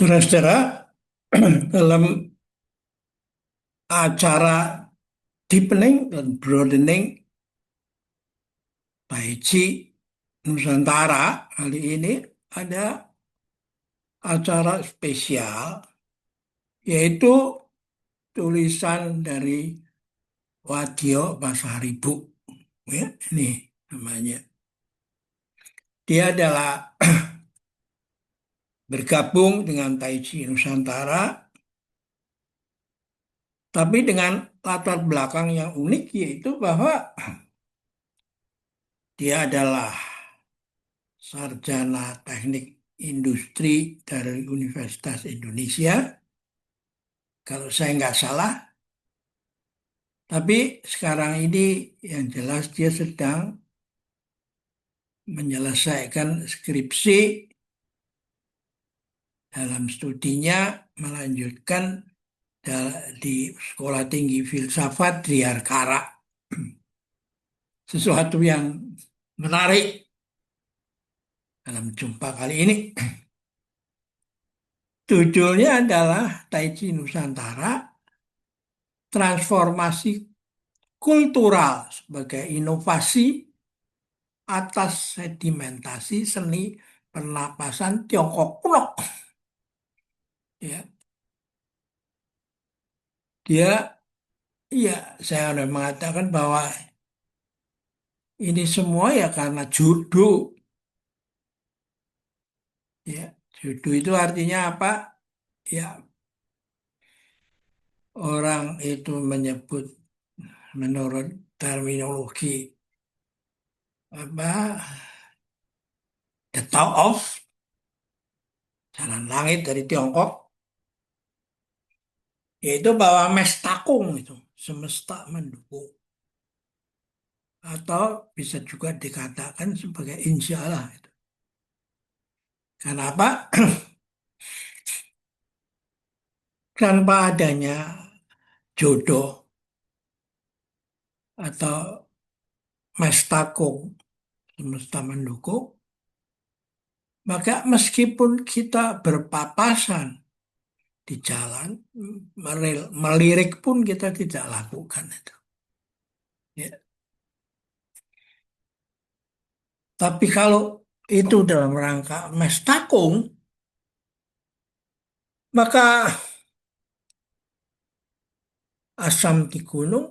Saudara-saudara, dalam acara deepening dan broadening Tai Chi Nusantara kali ini ada acara spesial, yaitu tulisan dari Wadyo Pasaribu. Ya, ini namanya. Dia adalah bergabung dengan Tai Chi Nusantara, tapi dengan latar belakang yang unik, yaitu bahwa dia adalah sarjana teknik industri dari Universitas Indonesia, kalau saya nggak salah. Tapi sekarang ini yang jelas dia sedang menyelesaikan skripsi dalam studinya, melanjutkan di Sekolah Tinggi Filsafat Diyarkara. Sesuatu yang menarik dalam jumpa kali ini. Judulnya adalah Tai Chi Nusantara, Transformasi Kultural sebagai Inovasi atas Sedimentasi Seni Pernapasan Tiongkok Kuno. Ya, dia, ya, saya udah mengatakan bahwa ini semua ya karena judo. Ya, judo itu artinya apa? Ya, orang itu menyebut menurut terminologi apa the Tao of jalan langit dari Tiongkok, yaitu bahwa mestakung itu semesta mendukung, atau bisa juga dikatakan sebagai insya Allah itu. Kenapa? Tanpa adanya jodoh atau mestakung semesta mendukung, maka meskipun kita berpapasan di jalan, melirik pun kita tidak lakukan itu. Ya. Tapi kalau itu dalam rangka mestakung, maka asam di gunung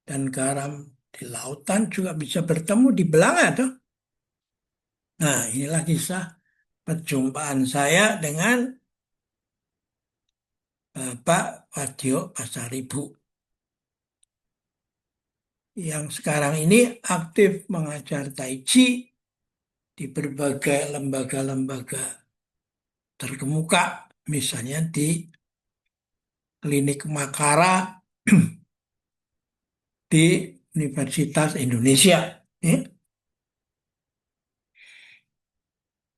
dan garam di lautan juga bisa bertemu di belanga tuh. Nah, inilah kisah perjumpaan saya dengan Bapak Wadyo Pasaribu yang sekarang ini aktif mengajar Tai Chi di berbagai lembaga-lembaga terkemuka, misalnya di Klinik Makara di Universitas Indonesia. Ya.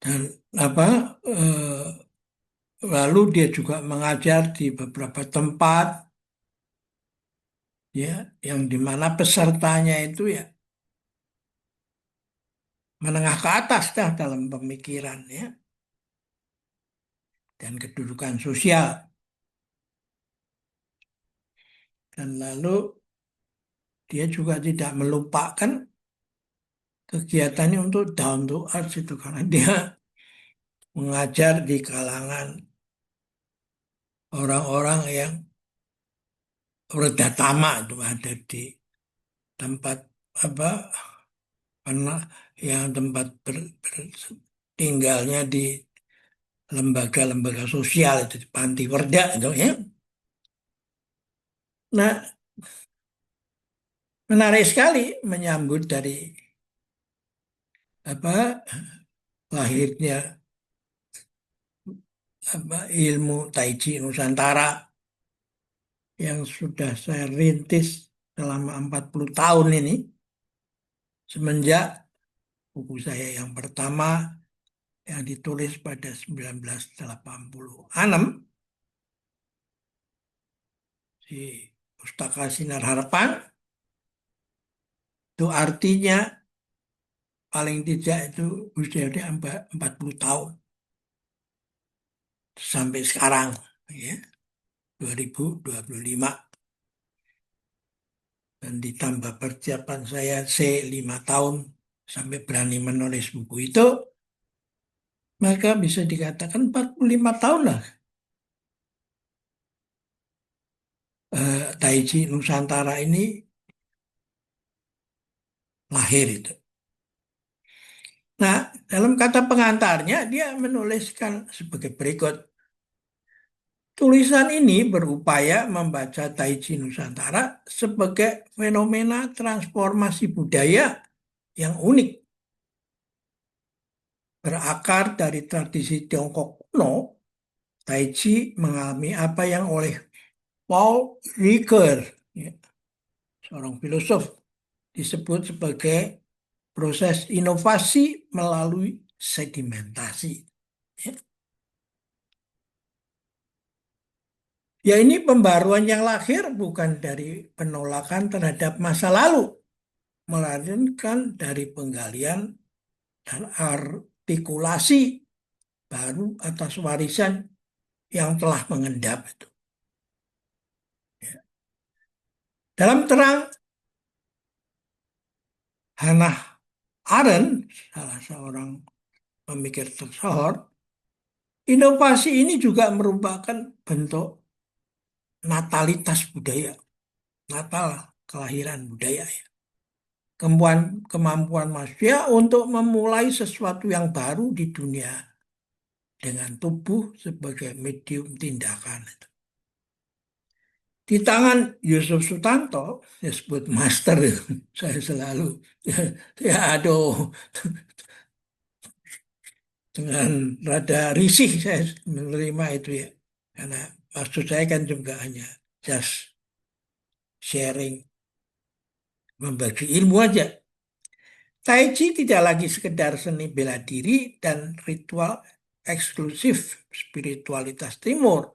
Dan apa lalu dia juga mengajar di beberapa tempat, ya, yang dimana pesertanya itu ya menengah ke atas dah dalam pemikiran, ya, dan kedudukan sosial. Dan lalu dia juga tidak melupakan kegiatannya untuk down to earth itu, karena dia mengajar di kalangan orang-orang yang berdatama itu ada di tempat apa yang tempat tinggalnya di lembaga-lembaga sosial itu di panti werda itu, ya. Nah, menarik sekali menyambut dari apa lahirnya ilmu Tai Chi Nusantara yang sudah saya rintis selama 40 tahun ini, semenjak buku saya yang pertama yang ditulis pada 1986 di Pustaka Sinar Harapan. Itu artinya paling tidak itu usianya 40 tahun. sampai sekarang, ya, 2025. Dan ditambah persiapan saya 5 tahun sampai berani menulis buku itu, maka bisa dikatakan 45 tahun lah Taiji Nusantara ini lahir itu. Nah, dalam kata pengantarnya dia menuliskan sebagai berikut. Tulisan ini berupaya membaca Taiji Nusantara sebagai fenomena transformasi budaya yang unik, berakar dari tradisi Tiongkok kuno. Taiji mengalami apa yang oleh Paul Ricoeur, ya, seorang filosof, disebut sebagai proses inovasi melalui sedimentasi. Ya, ya, ini pembaruan yang lahir bukan dari penolakan terhadap masa lalu, melainkan dari penggalian dan artikulasi baru atas warisan yang telah mengendap itu. Ya. Dalam terang Hannah Arendt, salah seorang pemikir tersohor, inovasi ini juga merupakan bentuk natalitas budaya, natal kelahiran budaya, ya. Kemampuan manusia untuk memulai sesuatu yang baru di dunia dengan tubuh sebagai medium tindakan. Di tangan Yusuf Sutanto, disebut master, saya selalu, ya aduh, dengan rada risih saya menerima itu, ya. Karena maksud saya kan juga hanya just sharing, membagi ilmu aja. Tai Chi tidak lagi sekedar seni bela diri dan ritual eksklusif spiritualitas timur,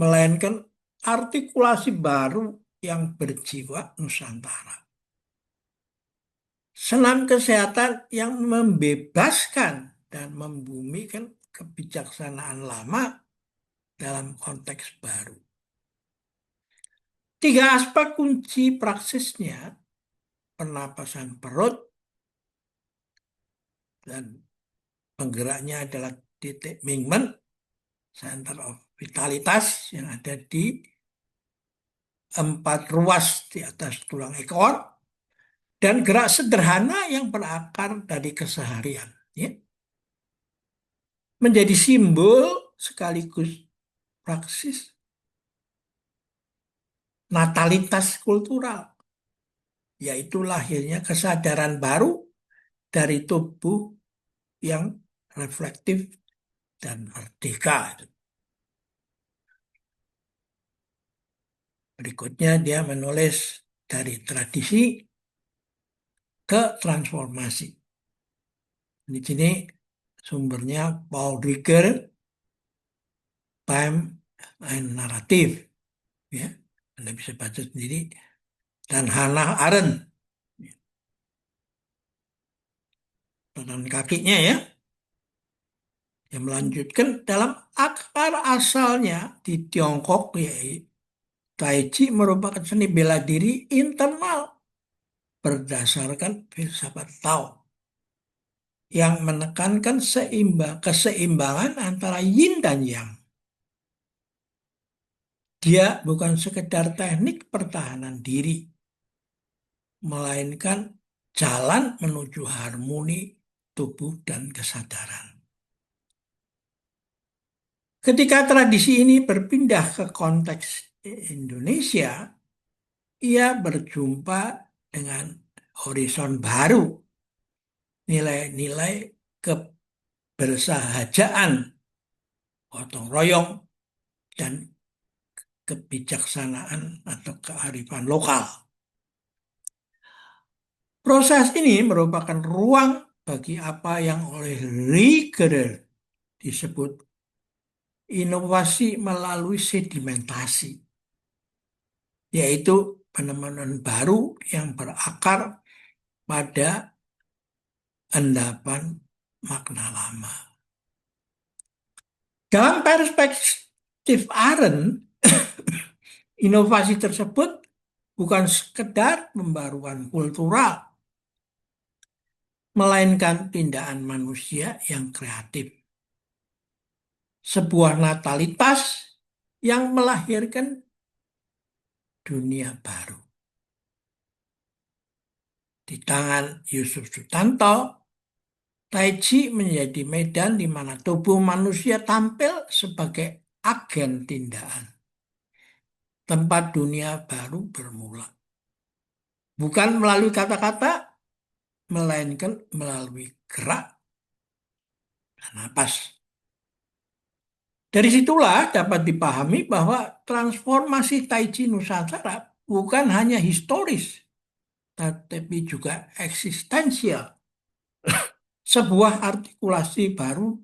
melainkan artikulasi baru yang berjiwa Nusantara. Senam kesehatan yang membebaskan dan membumikan kebijaksanaan lama dalam konteks baru. 3 aspek kunci praksisnya, pernapasan perut, dan penggeraknya adalah titik Mingmen, center of vitalitas yang ada di 4 ruas di atas tulang ekor, dan gerak sederhana yang berakar dari keseharian, ya, menjadi simbol sekaligus praksis natalitas kultural, yaitu lahirnya kesadaran baru dari tubuh yang reflektif dan merdeka. Berikutnya dia menulis dari tradisi ke transformasi. Di sini sumbernya Paul Ricoeur, Time and Narrative, ya, Anda bisa baca sendiri, dan Hannah Arendt, dan kakinya, ya, yang melanjutkan dalam akar asalnya di Tiongkok, yaitu Tai Chi merupakan seni bela diri internal berdasarkan filsafat Tao yang menekankan keseimbangan antara yin dan yang. Dia bukan sekedar teknik pertahanan diri, melainkan jalan menuju harmoni tubuh dan kesadaran. Ketika tradisi ini berpindah ke konteks Indonesia, ia berjumpa dengan horizon baru, nilai-nilai kebersahajaan, gotong royong, dan kebijaksanaan atau kearifan lokal. Proses ini merupakan ruang bagi apa yang oleh Ricoeur disebut inovasi melalui sedimentasi, yaitu penemuan baru yang berakar pada endapan makna lama. Dalam perspektif Arendt, inovasi tersebut bukan sekedar pembaruan kultural, melainkan tindakan manusia yang kreatif. Sebuah natalitas yang melahirkan dunia baru. Di tangan Yusuf Sutanto, Tai Chi menjadi medan di mana tubuh manusia tampil sebagai agen tindakan. Tempat dunia baru bermula. Bukan melalui kata-kata, melainkan melalui gerak dan napas. Dari situlah dapat dipahami bahwa transformasi Tai Chi Nusantara bukan hanya historis, tetapi juga eksistensial. Sebuah artikulasi baru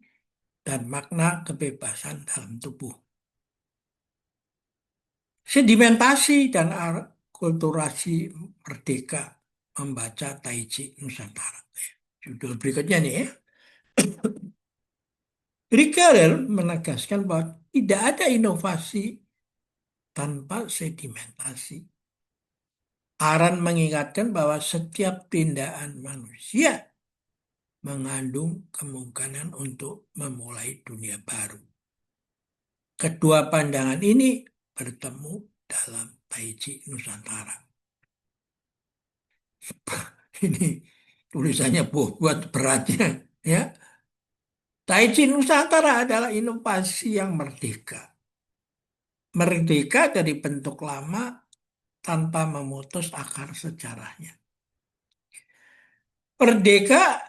dan makna kebebasan dalam tubuh. Sedimentasi dan akulturasi merdeka membaca Tai Chi Nusantara. Judul berikutnya nih ya. Ricarel menegaskan bahwa tidak ada inovasi tanpa sedimentasi. Aran mengingatkan bahwa setiap tindakan manusia mengandung kemungkinan untuk memulai dunia baru. Kedua pandangan ini bertemu dalam Tai Chi Nusantara. Ini tulisannya buat beratnya, ya. Tai Chi Nusantara adalah inovasi yang merdeka. Merdeka dari bentuk lama tanpa memutus akar sejarahnya. Merdeka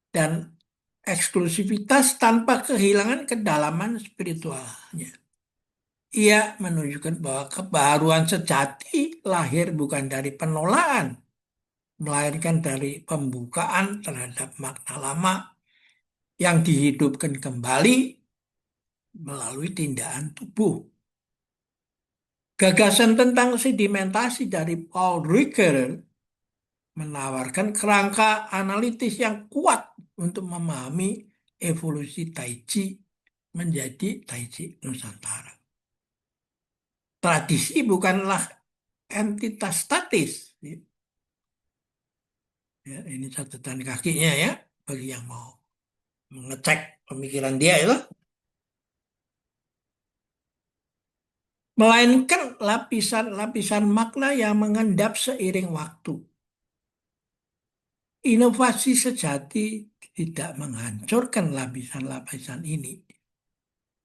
dan eksklusivitas tanpa kehilangan kedalaman spiritualnya. Ia menunjukkan bahwa kebaruan sejati lahir bukan dari penolakan, melainkan dari pembukaan terhadap makna lama yang dihidupkan kembali melalui tindakan tubuh. Gagasan tentang sedimentasi dari Paul Ricoeur menawarkan kerangka analitis yang kuat untuk memahami evolusi Tai Chi menjadi Tai Chi Nusantara. Tradisi bukanlah entitas statis. Ya, ini catatan kakinya ya, bagi yang mau mengecek pemikiran dia ya. Melainkan lapisan-lapisan makna yang mengendap seiring waktu. Inovasi sejati tidak menghancurkan lapisan-lapisan ini,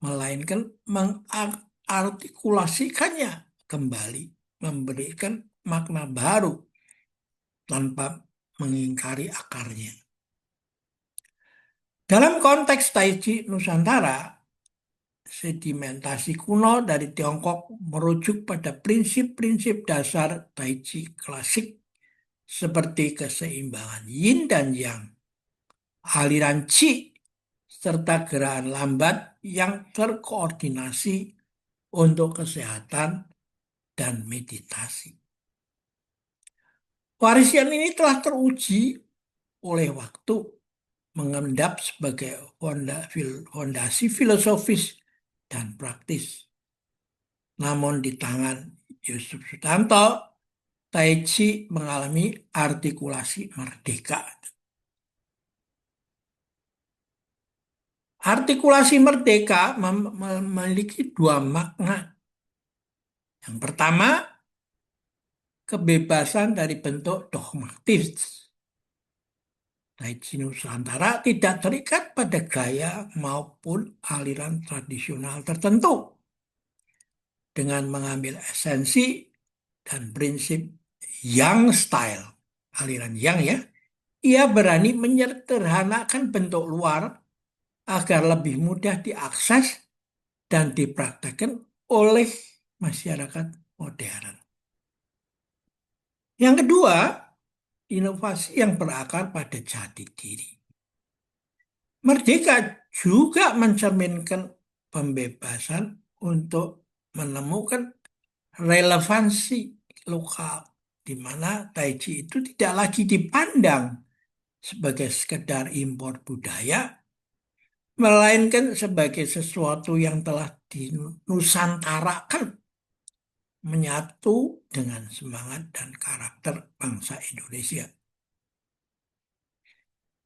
melainkan mengartikulasikannya kembali, memberikan makna baru tanpa mengingkari akarnya. Dalam konteks Tai Chi Nusantara, sedimentasi kuno dari Tiongkok merujuk pada prinsip-prinsip dasar Tai Chi klasik seperti keseimbangan Yin dan Yang, aliran Qi, serta gerakan lambat yang terkoordinasi untuk kesehatan dan meditasi. Warisan ini telah teruji oleh waktu, mengendap sebagai fondasi filosofis dan praktis. Namun di tangan Yusuf Sutanto, Tai Chi mengalami artikulasi merdeka. Artikulasi merdeka memiliki dua makna. Yang pertama, kebebasan dari bentuk dogmatis. Tai Chi Nusantara tidak terikat pada gaya maupun aliran tradisional tertentu. Dengan mengambil esensi dan prinsip Yang style, aliran Yang ya, ia berani menyederhanakan bentuk luar agar lebih mudah diakses dan dipraktekkan oleh masyarakat modern. Yang kedua, inovasi yang berakar pada jati diri. Merdeka juga mencerminkan pembebasan untuk menemukan relevansi lokal, di mana Tai Chi itu tidak lagi dipandang sebagai sekedar impor budaya, melainkan sebagai sesuatu yang telah dinusantarakan, menyatu dengan semangat dan karakter bangsa Indonesia.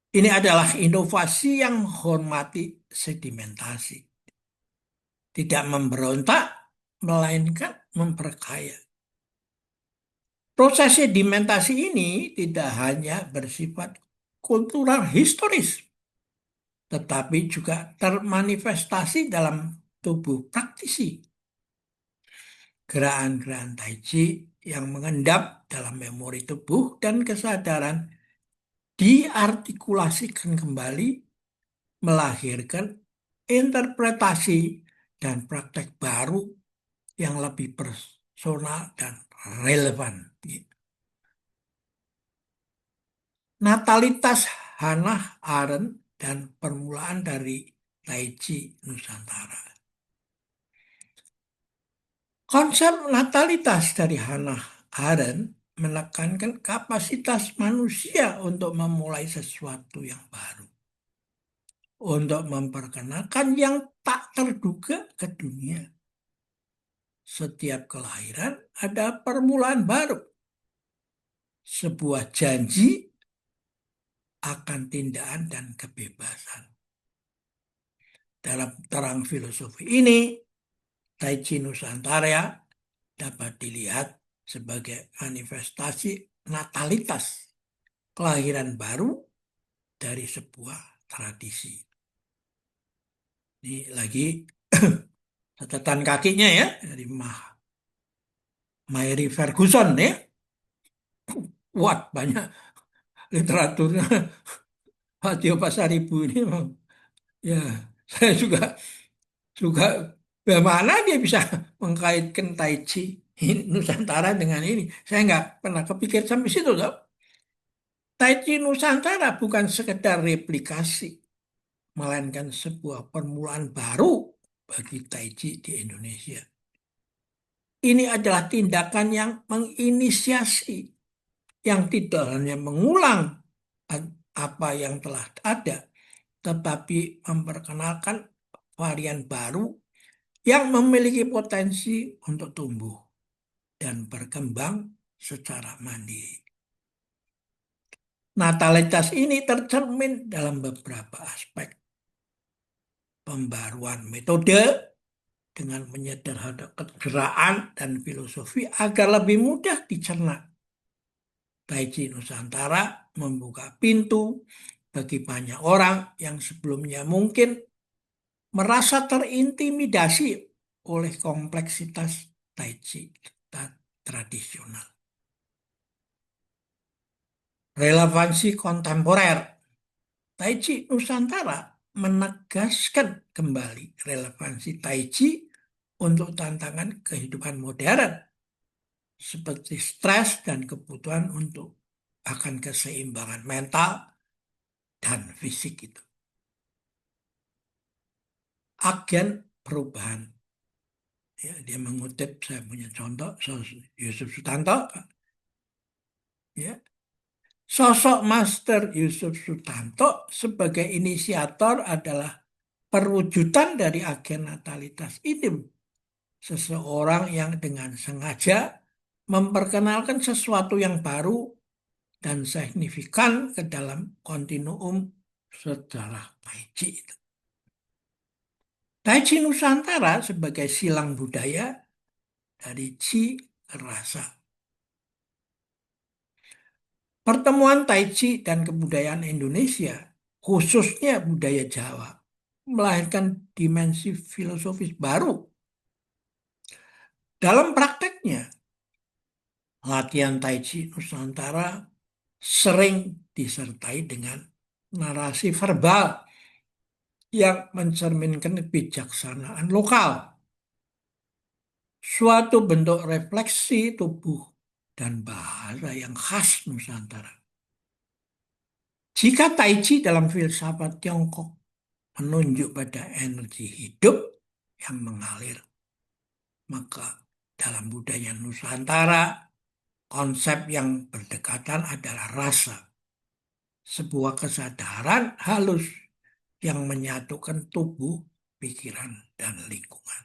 Ini adalah inovasi yang hormati sedimentasi. Tidak memberontak, melainkan memperkaya. Proses sedimentasi ini tidak hanya bersifat kultural historis, tetapi juga termanifestasi dalam tubuh praktisi. Gerakan-gerakan Tai Chi yang mengendap dalam memori tubuh dan kesadaran diartikulasikan kembali, melahirkan interpretasi dan praktek baru yang lebih personal dan relevan. Natalitas Hannah Arendt dan permulaan dari Tai Chi Nusantara. Konsep natalitas dari Hannah Arendt menekankan kapasitas manusia untuk memulai sesuatu yang baru, untuk memperkenalkan yang tak terduga ke dunia. Setiap kelahiran ada permulaan baru, sebuah janji akan tindakan dan kebebasan. Dalam terang filosofi ini, Tai Chi Nusantara dapat dilihat sebagai manifestasi natalitas, kelahiran baru dari sebuah tradisi. Ini lagi catatan kakinya ya dari Mary Ferguson ya. Kuat banyak literaturnya. Tio Pasaribu ini memang ya saya juga bagaimana dia bisa mengkaitkan Tai Chi Nusantara dengan ini. Saya nggak pernah kepikir sampai situ loh. Tai Chi Nusantara bukan sekedar replikasi, melainkan sebuah permulaan baru bagi Tai Chi di Indonesia. Ini adalah tindakan yang menginisiasi, yang tidak hanya mengulang apa yang telah ada, tetapi memperkenalkan varian baru yang memiliki potensi untuk tumbuh dan berkembang secara mandiri. Natalitas ini tercermin dalam beberapa aspek. Pembaruan metode dengan menyederhanakan kegeraan dan filosofi agar lebih mudah dicerna. Tai Chi Nusantara membuka pintu bagi banyak orang yang sebelumnya mungkin merasa terintimidasi oleh kompleksitas Tai Chi tradisional. Relevansi kontemporer. Tai Chi Nusantara menegaskan kembali relevansi Tai Chi untuk tantangan kehidupan modern seperti stres dan kebutuhan untuk akan keseimbangan mental dan fisik itu. Agen perubahan. Ya, dia mengutip, saya punya contoh, Yusuf Sutanto. Ya. Sosok Master Yusuf Sutanto sebagai inisiator adalah perwujudan dari agen natalitas ini. Seseorang yang dengan sengaja memperkenalkan sesuatu yang baru dan signifikan ke dalam kontinuum sejarah Tai Chi. Tai Chi Nusantara sebagai silang budaya dari Chi ke rasa. Pertemuan Tai Chi dan kebudayaan Indonesia, khususnya budaya Jawa, melahirkan dimensi filosofis baru. Dalam prakteknya, latihan Tai Chi Nusantara sering disertai dengan narasi verbal yang mencerminkan kebijaksanaan lokal. Suatu bentuk refleksi tubuh dan bahasa yang khas Nusantara. Jika Tai Chi dalam filsafat Tiongkok menunjuk pada energi hidup yang mengalir, maka dalam budaya Nusantara, konsep yang berdekatan adalah rasa. Sebuah kesadaran halus yang menyatukan tubuh, pikiran, dan lingkungan.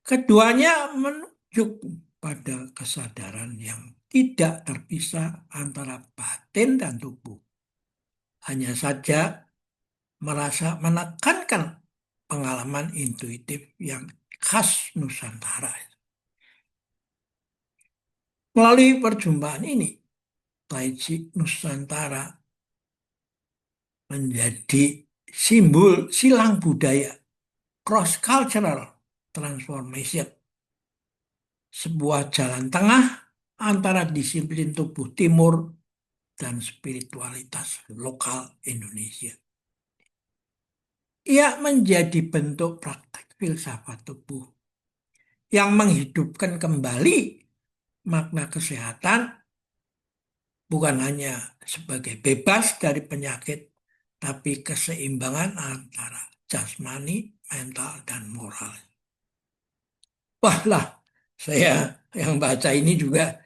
Keduanya menunjuk pada kesadaran yang tidak terpisah antara batin dan tubuh. Hanya saja merasa menekankan pengalaman intuitif yang khas Nusantara. Melalui perjumpaan ini, Tai Chi Nusantara menjadi simbol silang budaya, cross-cultural transformation, sebuah jalan tengah antara disiplin tubuh timur dan spiritualitas lokal Indonesia. Ia menjadi bentuk praktek filsafat tubuh yang menghidupkan kembali makna kesehatan bukan hanya sebagai bebas dari penyakit, tapi keseimbangan antara jasmani, mental, dan moral. Wah lah, saya yang baca ini juga,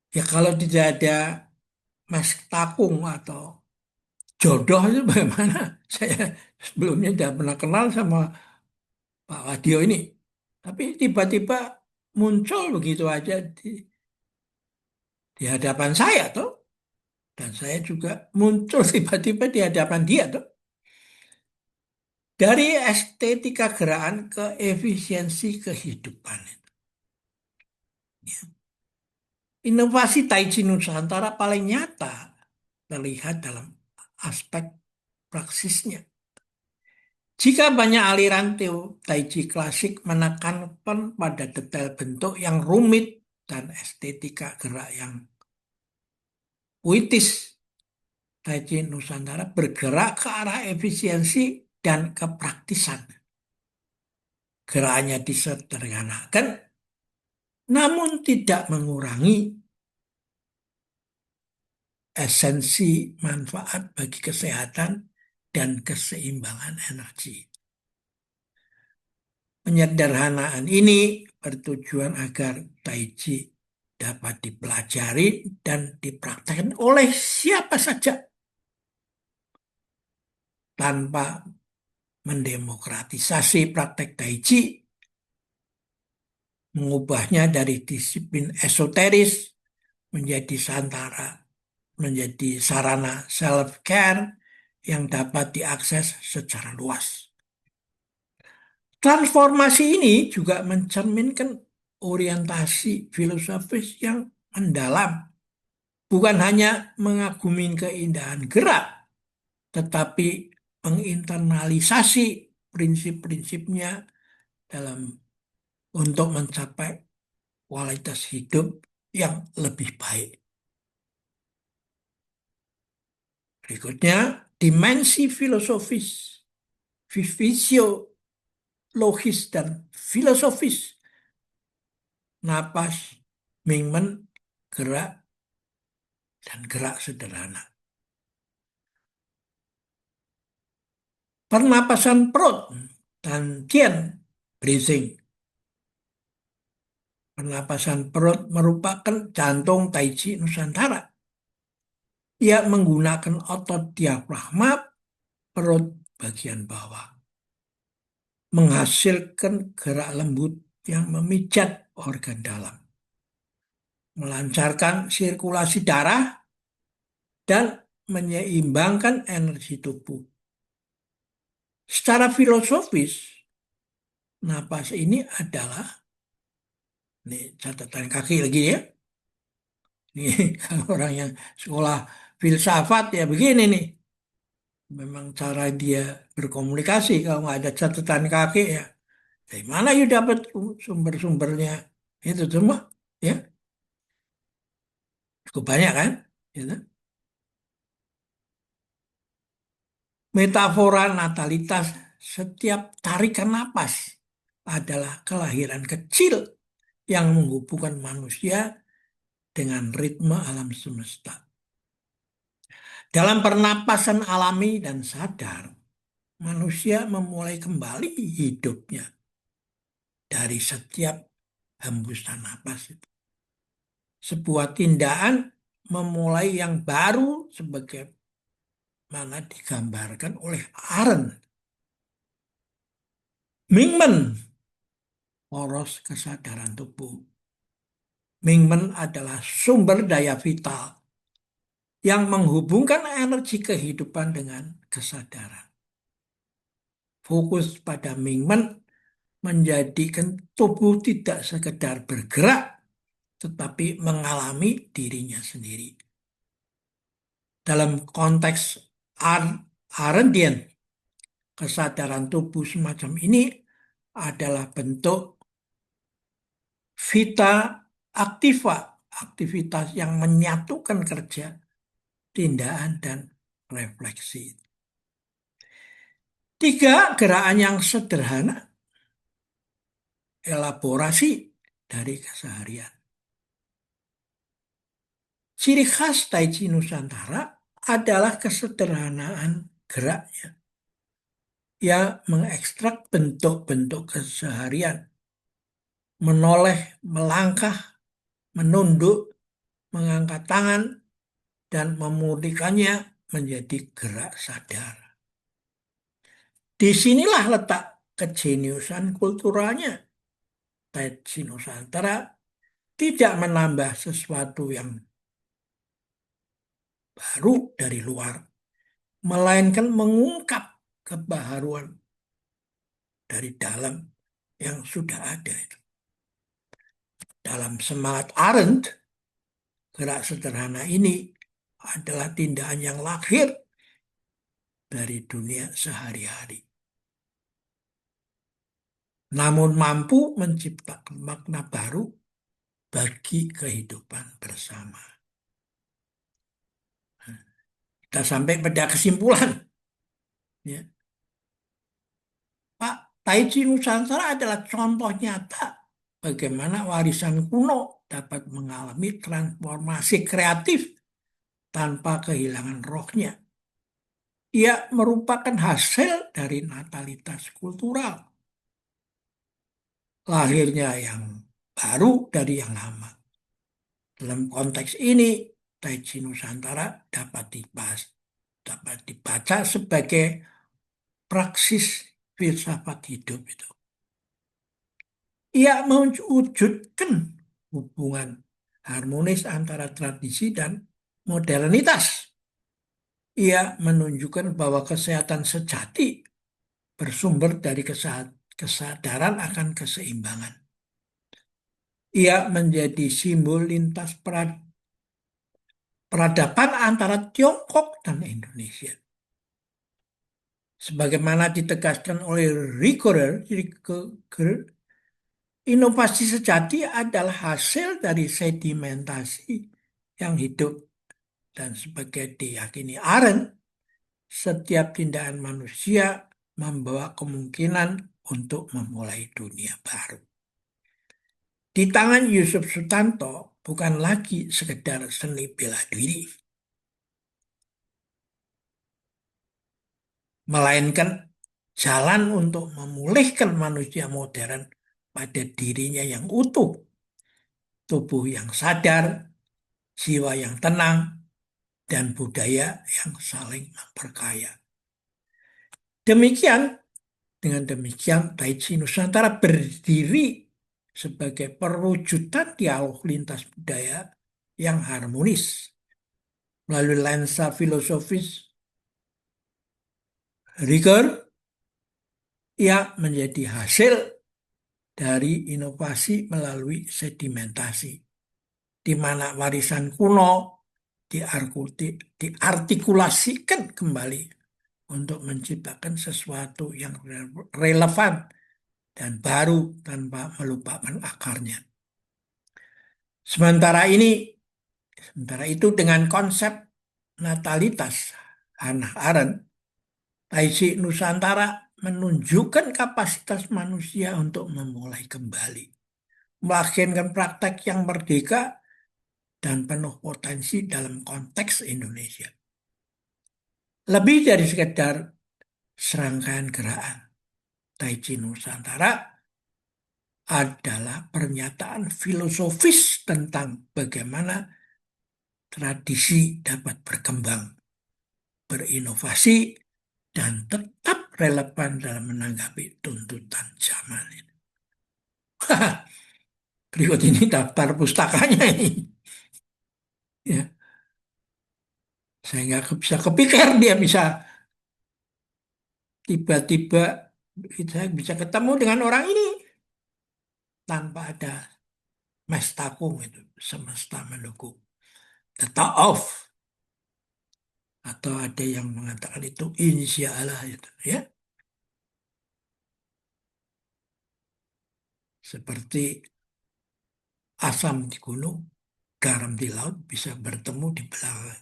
ya kalau tidak ada Mas Takung atau jodoh itu bagaimana? Saya sebelumnya tidak pernah kenal sama Pak Wadio ini. Tapi tiba-tiba muncul begitu aja di hadapan saya tuh. Dan saya juga muncul tiba-tiba di hadapan dia tuh. Dari estetika gerakan ke efisiensi kehidupan. Inovasi Tai Chi Nusantara paling nyata terlihat dalam aspek praksisnya. Jika banyak aliran Tai Chi klasik menekankan pada detail bentuk yang rumit dan estetika gerak yang puitis, Tai Chi Nusantara bergerak ke arah efisiensi dan kepraktisan. Gerakannya disederhanakan, namun tidak mengurangi esensi manfaat bagi kesehatan dan keseimbangan energi. Penyederhanaan ini bertujuan agar Tai Chi dapat dipelajari dan dipraktekkan oleh siapa saja tanpa mendemokratisasi praktek Tai Chi, mengubahnya dari disiplin esoteris menjadi sarana self-care yang dapat diakses secara luas. Transformasi ini juga mencerminkan orientasi filosofis yang mendalam, bukan hanya mengagumi keindahan gerak, tetapi menginternalisasi prinsip-prinsipnya dalam untuk mencapai kualitas hidup yang lebih baik. Berikutnya, dimensi filosofis, fisiologis, dan filosofis. Napas, movement, gerak, dan gerak sederhana. Pernapasan perut dan Tian breathing. Pernapasan perut merupakan jantung Tai Chi Nusantara. Ia menggunakan otot diafragma perut bagian bawah, menghasilkan gerak lembut yang memijat organ dalam, melancarkan sirkulasi darah, dan menyeimbangkan energi tubuh. Secara filosofis, napas ini adalah, ini catatan kaki lagi ya, ini kalau orang yang sekolah filsafat ya begini nih, memang cara dia berkomunikasi kalau nggak ada catatan kaki ya, dari mana you dapat sumber-sumbernya itu semua ya, cukup banyak kan, gitu. Metafora natalitas setiap tarikan napas adalah kelahiran kecil yang menghubungkan manusia dengan ritme alam semesta. Dalam pernapasan alami dan sadar, manusia memulai kembali hidupnya dari setiap hembusan napas itu. Sebuah tindakan memulai yang baru sebagai mana digambarkan oleh Arendt. Mingmen, poros kesadaran tubuh. Mingmen adalah sumber daya vital yang menghubungkan energi kehidupan dengan kesadaran. Fokus pada Mingmen menjadikan tubuh tidak sekedar bergerak, tetapi mengalami dirinya sendiri. Dalam konteks Arendtian, kesadaran tubuh semacam ini adalah bentuk vita activa, aktivitas yang menyatukan kerja, tindakan, dan refleksi. 3 gerakan yang sederhana, elaborasi dari keseharian. Ciri khas Tai Chi Nusantara adalah kesederhanaan geraknya yang mengekstrak bentuk-bentuk keseharian, menoleh, melangkah, menunduk, mengangkat tangan, dan memurnikannya menjadi gerak sadar. Disinilah letak kejeniusan kulturalnya. Tai Chi Nusantara tidak menambah sesuatu yang baru dari luar, melainkan mengungkap kebaharuan dari dalam yang sudah ada itu. Dalam semangat Arendt, gerak sederhana ini adalah tindakan yang lahir dari dunia sehari-hari, namun mampu menciptakan makna baru bagi kehidupan bersama. Kita sampai pada kesimpulan, ya. Pak, Tai Chi Nusantara adalah contoh nyata bagaimana warisan kuno dapat mengalami transformasi kreatif tanpa kehilangan rohnya. Ia merupakan hasil dari natalitas kultural, lahirnya yang baru dari yang lama. Dalam konteks ini, Tai Chi Nusantara dapat dibaca sebagai praksis filsafat hidup itu. Ia mewujudkan hubungan harmonis antara tradisi dan modernitas. Ia menunjukkan bahwa kesehatan sejati bersumber dari kesadaran akan keseimbangan. Ia menjadi simbol lintas peradaban antara Tiongkok dan Indonesia. Sebagaimana ditegaskan oleh Ricoeur, inovasi sejati adalah hasil dari sedimentasi yang hidup, dan sebagai diyakini Arendt, setiap tindakan manusia membawa kemungkinan untuk memulai dunia baru. Di tangan Yusuf Sutanto bukan lagi sekedar seni bela diri, melainkan jalan untuk memulihkan manusia modern pada dirinya yang utuh, tubuh yang sadar, jiwa yang tenang, dan budaya yang saling memperkaya. Dengan demikian, Tai Chi Nusantara berdiri sebagai perwujudan dialog lintas budaya yang harmonis. Melalui lensa filosofis Ricoeur, ia menjadi hasil dari inovasi melalui sedimentasi, di mana warisan kuno diartikulasikan kembali untuk menciptakan sesuatu yang relevan dan baru tanpa melupakan akarnya. Sementara itu dengan konsep natalitas Hannah Arendt, Tai Chi Nusantara menunjukkan kapasitas manusia untuk memulai kembali, melahirkan praktek yang merdeka dan penuh potensi dalam konteks Indonesia. Lebih dari sekedar serangkaian gerakan, Tai Chi Nusantara adalah pernyataan filosofis tentang bagaimana tradisi dapat berkembang, berinovasi, dan tetap relevan dalam menanggapi tuntutan zaman ini. Berikut ini daftar pustakanya ini. Ya, saya nggak bisa kepikir dia bisa tiba-tiba saya bisa ketemu dengan orang ini tanpa ada mestakung itu semesta mendukung. Kata off atau ada yang mengatakan itu insya Allah itu ya seperti asam di gunung, garam di laut bisa bertemu di belakang.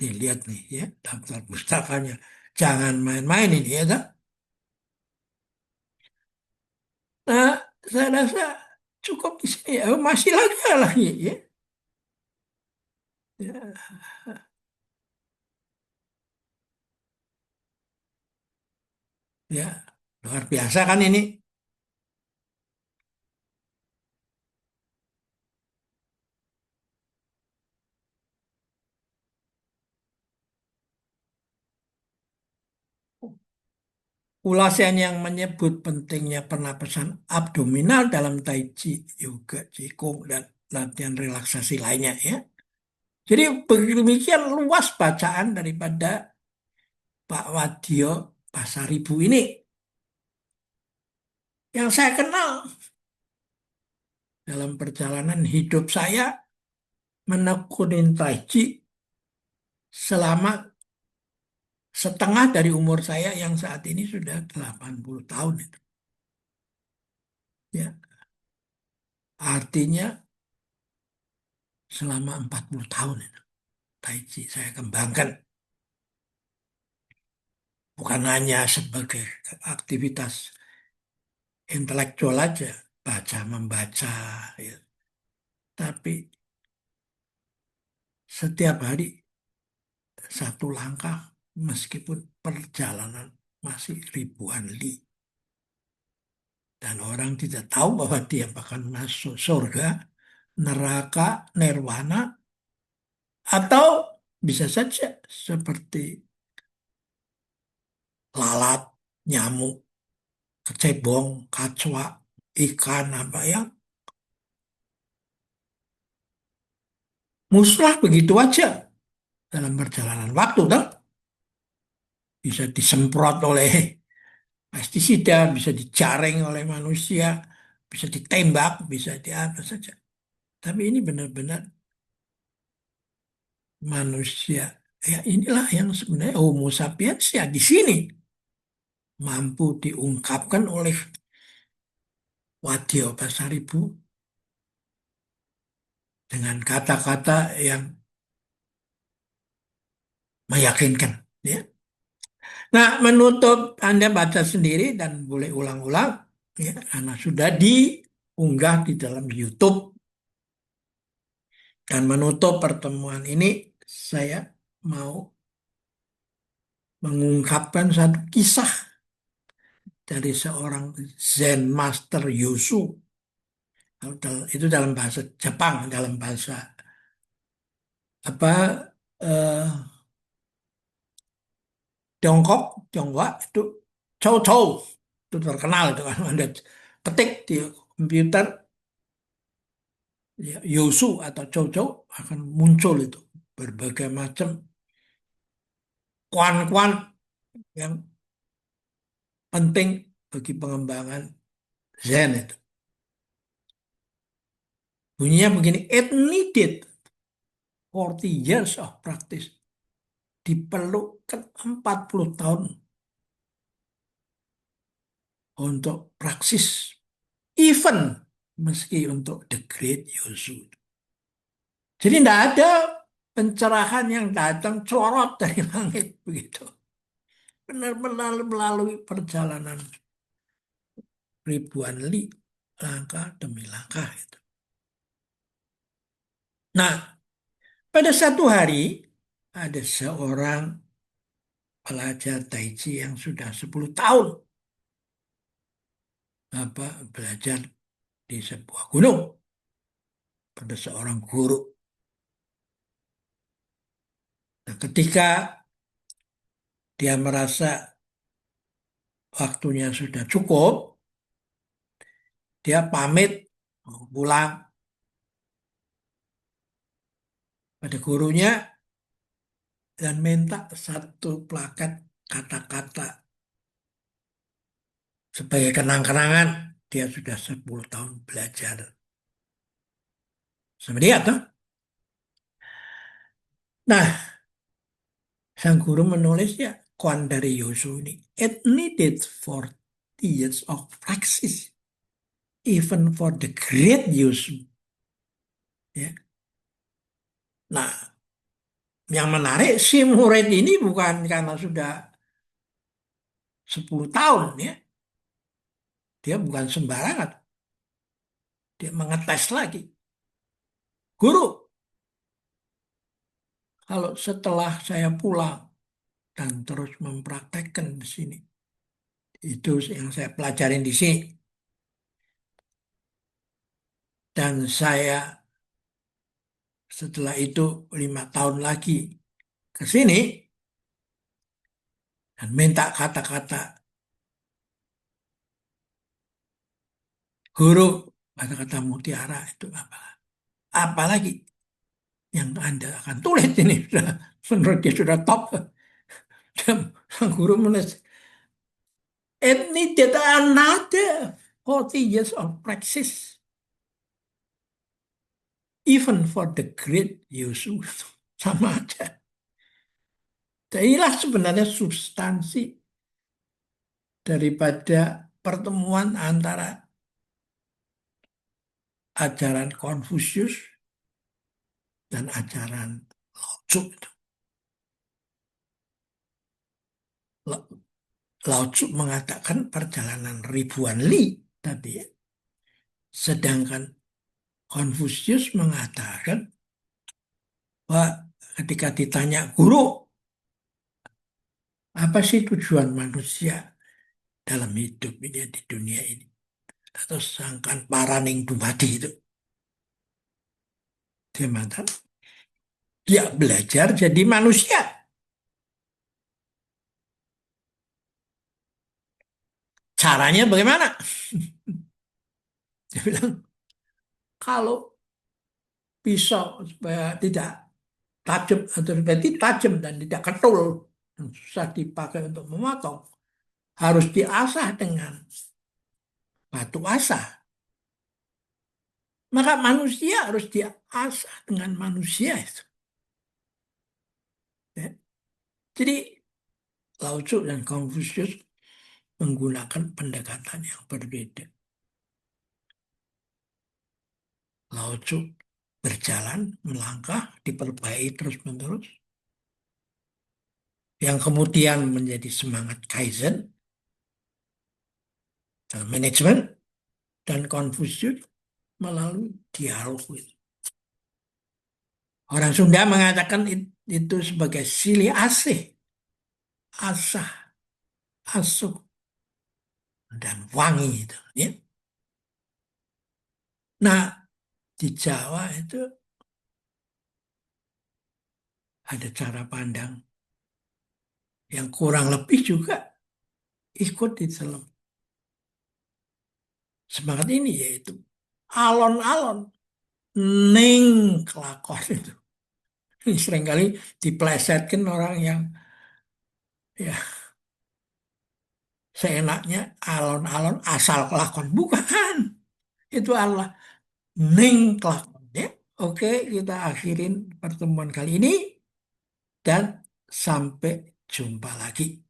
Nih lihat nih ya daftar pustakanya. Jangan main-main ini ya tak? Nah, saya rasa cukup di sini ya. Masih lagi ya. Ya, ya. Luar biasa kan ini. Ulasan yang menyebut pentingnya pernapasan abdominal dalam Tai Chi, Yoga, Qigong, dan latihan relaksasi lainnya ya. Jadi demikian luas bacaan daripada Pak Wadyo Pasaribu ini. Yang saya kenal dalam perjalanan hidup saya menekunin Tai Chi selama setengah dari umur saya yang saat ini sudah 80 tahun itu. Ya, artinya selama 40 tahun itu Tai Chi saya kembangkan. Bukan hanya sebagai aktivitas intelektual aja, baca membaca, ya. Tapi setiap hari satu langkah meskipun perjalanan masih ribuan li. Dan orang tidak tahu bahwa dia akan masuk surga, neraka, nirwana, atau bisa saja seperti lalat, nyamuk, kecebong, kacwa, ikan apa yang musnah begitu aja dalam perjalanan waktu, toh. Bisa disemprot oleh pestisida, bisa dijaring oleh manusia, bisa ditembak, bisa di apa saja. Tapi ini benar-benar manusia. Ya inilah yang sebenarnya Homo sapiens ya di sini mampu diungkapkan oleh Wadya Pasaribu dengan kata-kata yang meyakinkan. Ya. Nah, menutup Anda baca sendiri dan boleh ulang-ulang, ya, karena sudah diunggah di dalam YouTube. Dan menutup pertemuan ini, saya mau mengungkapkan satu kisah dari seorang Zen Master Yosu. Itu dalam bahasa Jepang, dalam bahasa apa eh, Tiongkok, Tionghoa itu Chow Chow. Itu terkenal itu kan Anda ketik di komputer ya, Yosu atau Chow Chow akan muncul itu berbagai macam kuan-kuan yang penting bagi pengembangan Zen itu. Bunyinya begini, it needed 40 years of practice. Diperlukan 40 tahun untuk praksis. Even meski untuk the great Yosu. Jadi tidak ada pencerahan yang datang corot dari langit begitu. Benar-benar melalui perjalanan ribuan li, langkah demi langkah itu. Nah, pada satu hari ada seorang pelajar Tai Chi yang sudah 10 tahun belajar di sebuah gunung pada seorang guru. Nah, ketika dia merasa waktunya sudah cukup, dia pamit mau pulang pada gurunya dan minta satu plakat kata-kata sebagai kenang-kenangan dia sudah 10 tahun belajar sama dia tuh. Nah, sang guru menulisnya Kuan dari Yosu ini. It needed 40 years of practice even for the great Yosu. Ya. Nah, yang menarik si murid ini bukan karena sudah 10 tahun ya. Dia bukan sembarangan. Dia mengetes lagi. Guru, kalau setelah saya pulang dan terus mempraktekkan di sini, itu yang saya pelajarin di sini. Dan saya setelah itu 5 tahun lagi ke sini dan minta kata-kata guru, kata-kata mutiara itu apa? Apalagi yang Anda akan tulis ini sudah menurut dia sudah top. Dan sang guru menulis, it needed another 40 years of practice even for the great Yusuf. Sama aja. Dan inilah sebenarnya substansi daripada pertemuan antara ajaran Konfusius dan ajaran Lao Tzu. Lao Tzu mengatakan perjalanan ribuan li tadi ya. Sedangkan Konfusius mengatakan bahwa ketika ditanya guru, apa sih tujuan manusia dalam hidup ini di dunia ini? Atau sangkan paraning dumadi itu. Dia mengatakan, dia belajar jadi manusia. Caranya bagaimana? Dia bilang, kalau pisau supaya tidak tajam atau supaya tidak tajam dan tidak ketul dan susah dipakai untuk memotong, harus diasah dengan batu asah. Maka manusia harus diasah dengan manusia itu. Ya. Jadi Lao Tzu dan Confucius menggunakan pendekatan yang berbeda. Lao Tzu berjalan, melangkah, diperbaiki terus-menerus. Yang kemudian menjadi semangat Kaizen dalam manajemen dan Confucius melalui dialog itu. Orang Sunda mengatakan itu sebagai silih asih, asah, asuh, dan wangi itu. Ya. Nah, di Jawa itu ada cara pandang yang kurang lebih juga ikut di dalam semangat ini, yaitu alon-alon ning kelakon itu. Ini seringkali diplesetkan orang yang ya seenaknya alon-alon asal kelakon. Bukan. Itu Allah ning kelakon. Ya. Oke, kita akhirin pertemuan kali ini dan sampai jumpa lagi.